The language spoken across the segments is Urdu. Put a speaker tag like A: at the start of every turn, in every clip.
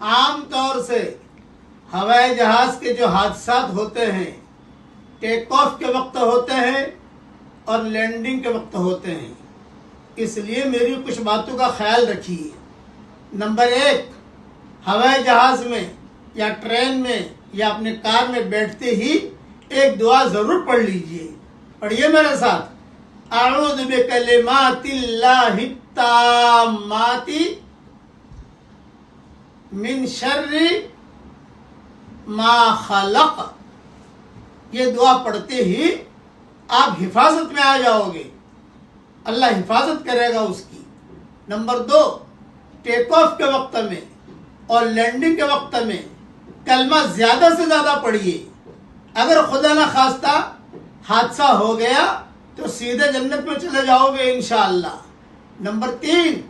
A: عام طور سے ہوائی جہاز کے جو حادثات ہوتے ہیں ٹیک آف کے وقت ہوتے ہیں اور لینڈنگ کے وقت ہوتے ہیں، اس لیے میری کچھ باتوں کا خیال رکھیے۔ نمبر 1، ہوائی جہاز میں یا ٹرین میں یا اپنے کار میں بیٹھتے ہی ایک دعا ضرور پڑھ لیجئے۔ پڑھیے میرے ساتھ، اعوذ بکلمات اللہ التامات من شر ما خلق۔ یہ دعا پڑھتے ہی آپ حفاظت میں آ جاؤ گے، اللہ حفاظت کرے گا اس کی۔ نمبر 2، ٹیک آف کے وقت میں اور لینڈنگ کے وقت میں کلمہ زیادہ سے زیادہ پڑھیے۔ اگر خدا نہ خواستہ حادثہ ہو گیا تو سیدھے جنت میں چلے جاؤ گے انشاءاللہ۔ نمبر 3،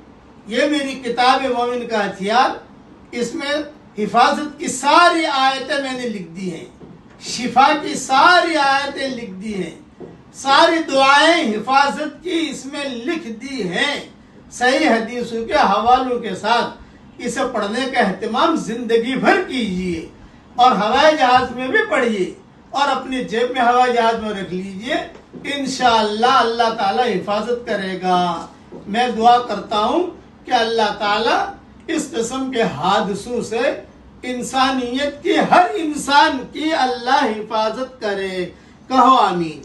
A: یہ میری کتاب مومن کا ہتھیار، اس میں حفاظت کی ساری آیتیں میں نے لکھ دی ہیں، شفا کی ساری آیتیں لکھ دی ہیں، ساری دعائیں حفاظت کی اس میں لکھ دی ہیں، صحیح حدیثوں کے حوالوں کے ساتھ۔ اسے پڑھنے کا اہتمام زندگی بھر کیجیے اور ہوائی جہاز میں بھی پڑھیے اور اپنی جیب میں ہوائی جہاز میں رکھ لیجیے، انشاءاللہ اللہ تعالی حفاظت کرے گا۔ میں دعا کرتا ہوں کہ اللہ تعالی اس قسم کے حادثوں سے انسانیت کی ہر انسان کی اللہ حفاظت کرے۔ کہو آمین۔